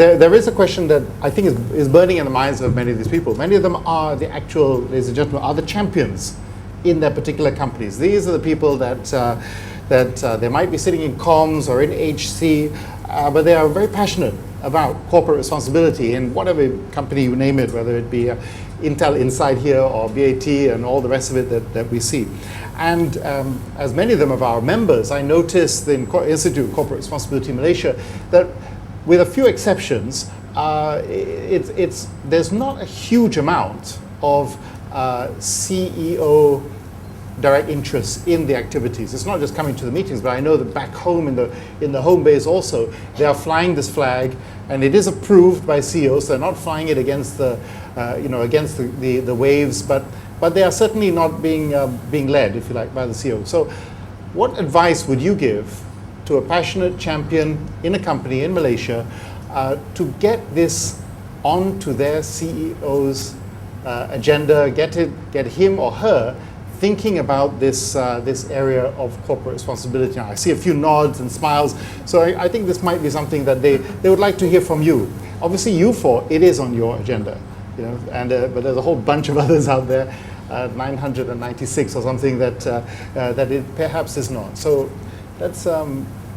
there is a question that I think is burning in the minds of many of these people. Many of them are the actual, ladies and gentlemen, are the champions in their particular companies. These are the people that they might be sitting in comms or in HC, but they are very passionate about corporate responsibility in whatever company you name it, whether it be Intel Inside here or BAT and all the rest of it that we see. And as many of them are our members, I noticed in Institute of Corporate Responsibility Malaysia that with a few exceptions, there's not a huge amount of CEO direct interest in the activities. It's not just coming to the meetings, but I know that back home in the home base also, they are flying this flag, and it is approved by CEOs. They're not flying it against the waves, but they are certainly not being led, if you like, by the CEO. So, what advice would you give to a passionate champion in a company in Malaysia to get this onto their CEO's agenda, get him or her thinking about this area of corporate responsibility? Now, I see a few nods and smiles, so I think this might be something that they would like to hear from you. Obviously, it is on your agenda, you know, and but there's a whole bunch of others out there, 996 or something that it perhaps is not. So that's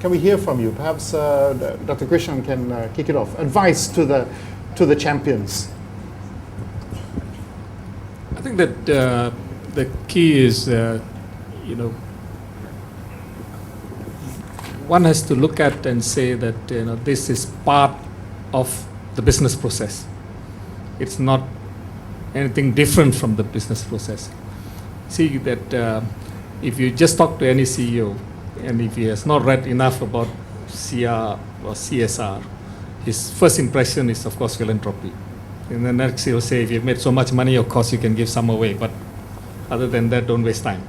can we hear from you? Perhaps Dr. Krishnan can kick it off. Advice to the champions. I think that the key is, one has to look at and say that this is part of the business process. It's not anything different from the business process. See that if you just talk to any CEO, and if he has not read enough about CR or CSR, his first impression is, of course, philanthropy. And then next he'll say, if you've made so much money, of course you can give some away. But other than that, don't waste time.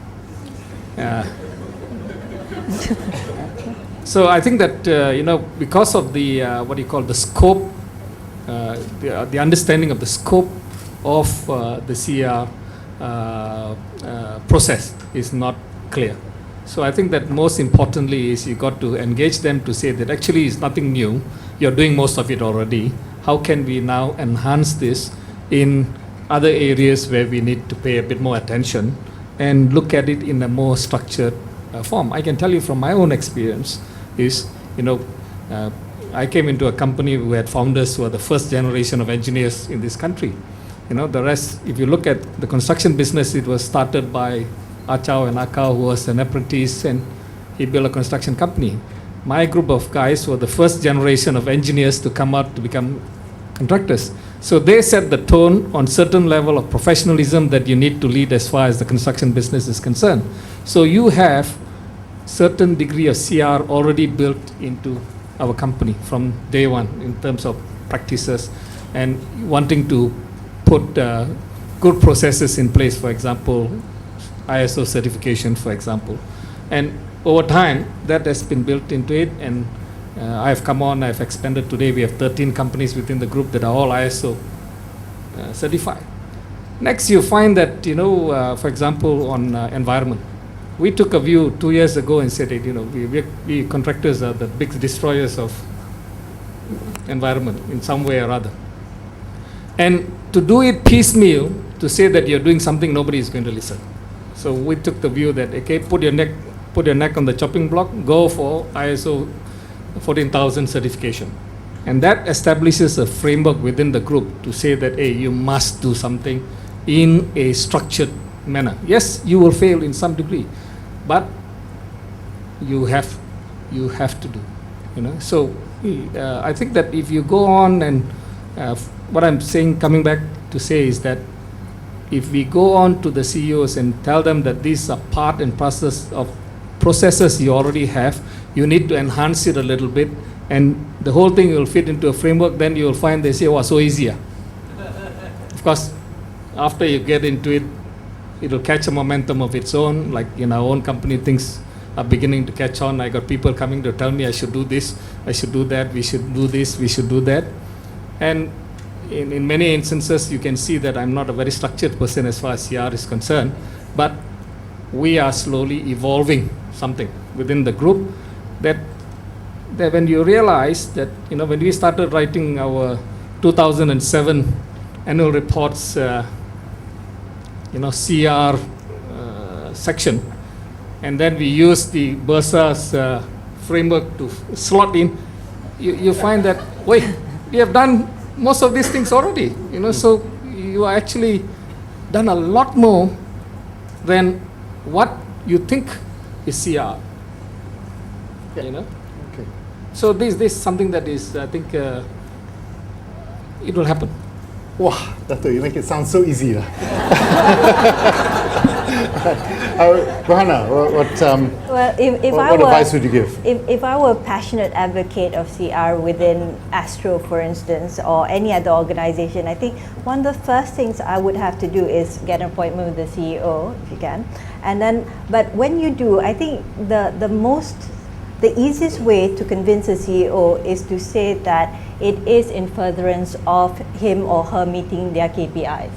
So I think that, because of the, the scope, the understanding of the scope of the CR process is not clear. So I think that most importantly is you got to engage them to say that actually it's nothing new. You're doing most of it already. How can we now enhance this in other areas where we need to pay a bit more attention and look at it in a more structured form? I can tell you from my own experience is, I came into a company who had founders who are the first generation of engineers in this country. The rest, if you look at the construction business, it was started by Achao and Akao, who was an apprentice, and he built a construction company. My group of guys were the first generation of engineers to come out to become contractors. So they set the tone on certain level of professionalism that you need to lead as far as the construction business is concerned. So you have certain degree of CR already built into our company from day one in terms of practices and wanting to put good processes in place, for example, ISO certification, for example. And over time, that has been built into it, and I've come on, I've expanded. Today we have 13 companies within the group that are all ISO certified. Next, you find that, for example, on environment. We took a view 2 years ago and said that, we contractors are the big destroyers of environment in some way or other. And to do it piecemeal, to say that you're doing something, nobody is going to listen. So we took the view that, okay, put your neck on the chopping block, go for ISO 14,000 certification. And that establishes a framework within the group to say that, hey, you must do something in a structured manner. Yes, you will fail in some degree, but you have to do. So I think that if you go on and what I'm saying, coming back to say is that if we go on to the CEOs and tell them that these are part and process of processes you already have, you need to enhance it a little bit, and the whole thing will fit into a framework, then you will find they say, oh, so easier. Of course, after you get into it, it will catch a momentum of its own. Like in our own company, things are beginning to catch on. I got people coming to tell me I should do this, I should do that, we should do this, we should do that. And in many instances, you can see that I'm not a very structured person as far as CR is concerned, but we are slowly evolving something within the group that that when you realize that, when we started writing our 2007 annual reports, CR section, and then we use the Bursa's framework to slot in, you find that, wait, we have done most of these things already, so you actually done a lot more than what you think is CR, Okay. So this is something that is, I think, it will happen. Wow, Dato', you make it sound so easy. Rohana, what advice would you give? If I were a passionate advocate of CR within Astro, for instance, or any other organization, I think one of the first things I would have to do is get an appointment with the CEO, if you can. And then, but when you do, I think the easiest way to convince a CEO is to say that it is in furtherance of him or her meeting their KPIs.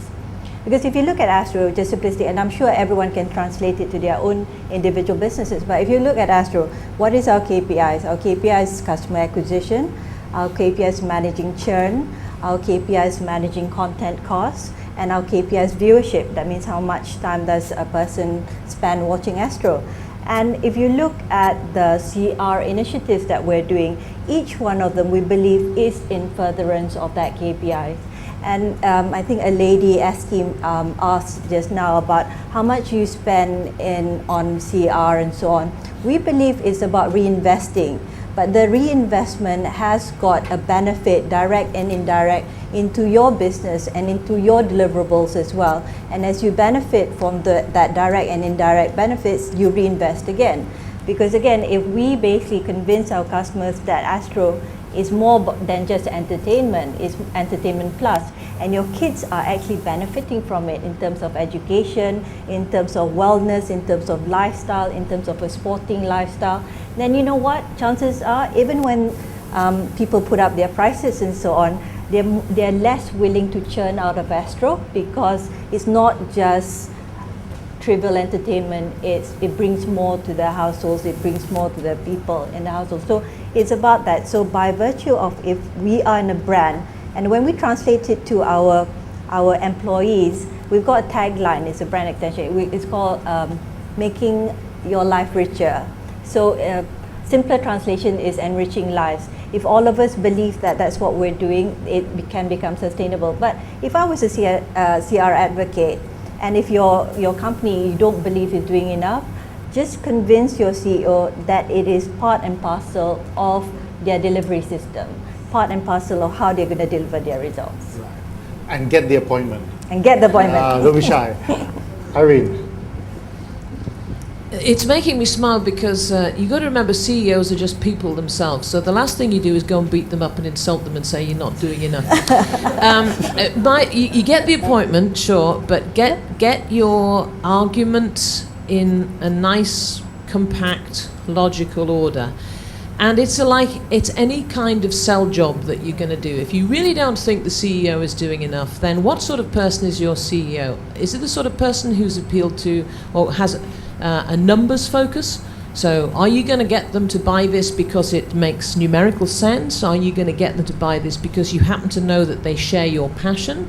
Because if you look at Astro, just simplicity, and I'm sure everyone can translate it to their own individual businesses, but if you look at Astro, what is our KPIs? Our KPIs is customer acquisition, our KPIs managing churn, our KPIs managing content costs, and our KPIs viewership. That means how much time does a person spend watching Astro. And if you look at the CR initiatives that we're doing, each one of them we believe is in furtherance of that KPI. And I think a lady asked just now about how much you spend on CR and so on. We believe it's about reinvesting, but the reinvestment has got a benefit, direct and indirect, into your business and into your deliverables as well. And as you benefit from that direct and indirect benefits, you reinvest again. Because again, if we basically convince our customers that Astro is more than just entertainment, it's entertainment plus, and your kids are actually benefiting from it in terms of education, in terms of wellness, in terms of lifestyle, in terms of a sporting lifestyle, then you know what, chances are, even when people put up their prices and so on, they're less willing to churn out of Astro, because it's not just trivial entertainment, it brings more to the households, it brings more to the people in the household. So it's about that. So by virtue of, if we are in a brand, and when we translate it to our employees, we've got a tagline, it's a brand extension, it's called making your life richer. So simpler translation is enriching lives. If all of us believe that that's what we're doing, it can become sustainable. But if I was a CR advocate, and if your company, you don't believe is doing enough, just convince your CEO that it is part and parcel of their delivery system, part and parcel of how they're going to deliver their results. Right. And get the appointment. And get the appointment. Don't be shy. Irene. It's making me smile because you got to remember CEOs are just people themselves. So the last thing you do is go and beat them up and insult them and say you're not doing enough. You get the appointment, sure, but get your arguments in a nice, compact, logical order. And it's any kind of sell job that you're going to do. If you really don't think the CEO is doing enough, then what sort of person is your CEO? Is it the sort of person who's appealed to or has a numbers focus? So are you going to get them to buy this because it makes numerical sense? Are you going to get them to buy this because you happen to know that they share your passion?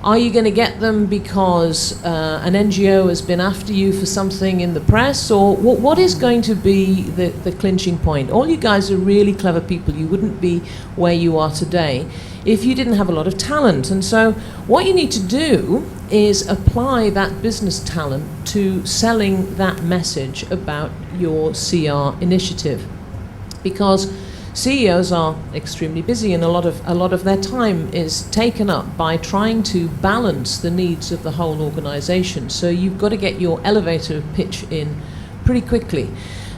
Are you going to get them because an NGO has been after you for something in the press? Or what is going to be the clinching point? All you guys are really clever people. You wouldn't be where you are today if you didn't have a lot of talent. And so what you need to do is apply that business talent to selling that message about your CR initiative. Because CEOs are extremely busy, and a lot of their time is taken up by trying to balance the needs of the whole organization. So you've got to get your elevator pitch in pretty quickly.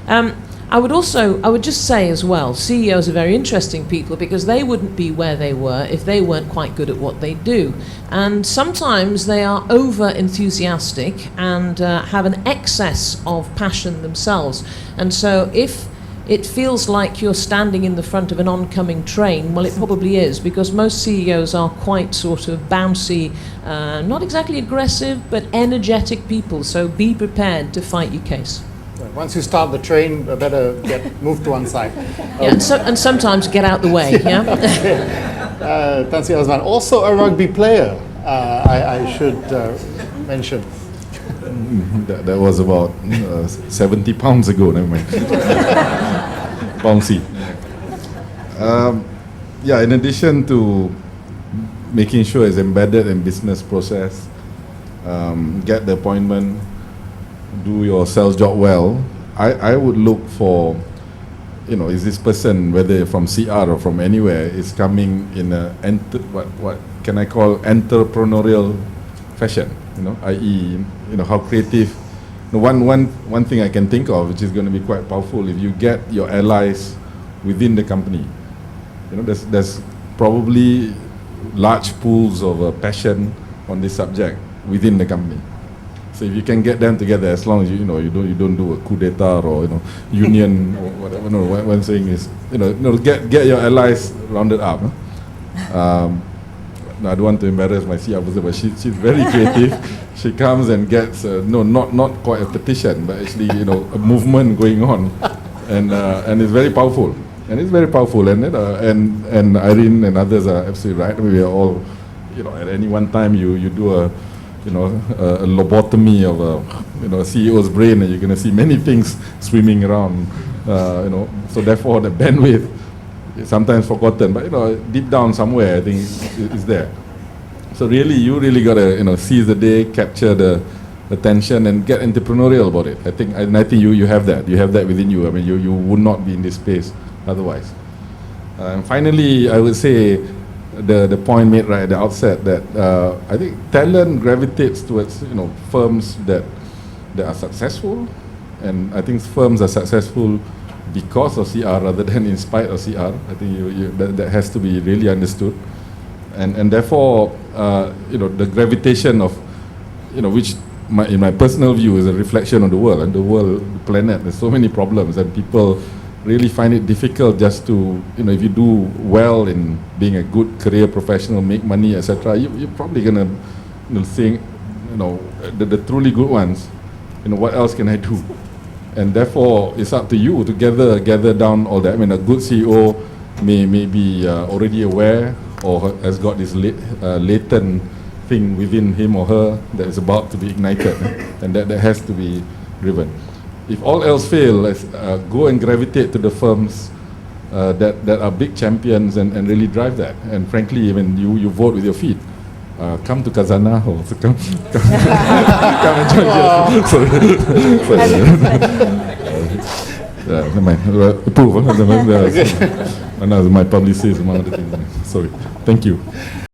I would just say as well, CEOs are very interesting people because they wouldn't be where they were if they weren't quite good at what they do. And sometimes they are over enthusiastic and have an excess of passion themselves. And so if it feels like you're standing in the front of an oncoming train, well, it probably is, because most CEOs are quite sort of bouncy, not exactly aggressive, but energetic people. So be prepared to fight your case. Once you start the train, better get moved to one side. Yeah, and sometimes get out the way. Yeah. Tan Sri Azman, also a rugby player, I should mention. That was about 70 pounds ago, never mind. Bouncy. Yeah, in addition to making sure it's embedded in business process, get the appointment, do your sales job well, I would look for, is this person, whether from CR or from anywhere, is coming in a what can I call entrepreneurial fashion, i.e., how creative. One thing I can think of, which is going to be quite powerful, if you get your allies within the company. There's probably large pools of passion on this subject within the company. So if you can get them together, as long as you don't do a coup d'état or union or whatever. No, what I'm saying is get your allies rounded up. I don't want to embarrass my CR person, but she's very creative. She comes and gets not quite a petition, but actually a movement going on, and it's very powerful. And it's very powerful, and Irene and others are absolutely right. We are all, at any one time you do a lobotomy of a CEO's brain, and you're going to see many things swimming around. So therefore the bandwidth is sometimes forgotten, but deep down somewhere I think it's there. So you really got to seize the day, capture the attention, and get entrepreneurial about it. I think you have that. You have that within you. I mean, you would not be in this space otherwise. Finally, I would say the point made right at the outset that I think talent gravitates towards firms that are successful, and I think firms are successful because of CR rather than in spite of CR. I think that has to be really understood, and therefore the gravitation of which in my personal view is a reflection of the world, and the planet. There's so many problems, and people really find it difficult just to, if you do well in being a good career professional, make money, etc., you're probably going to think, the truly good ones, what else can I do? And therefore, it's up to you to gather down all that. I mean, a good CEO may be already aware or has got this latent thing within him or her that is about to be ignited, and that has to be driven. If all else fails, go and gravitate to the firms that are big champions and really drive that. And frankly, when you vote with your feet, come to Kazana or come and join us. Never mind. Approve. My publicist, among other things. Sorry. Thank you.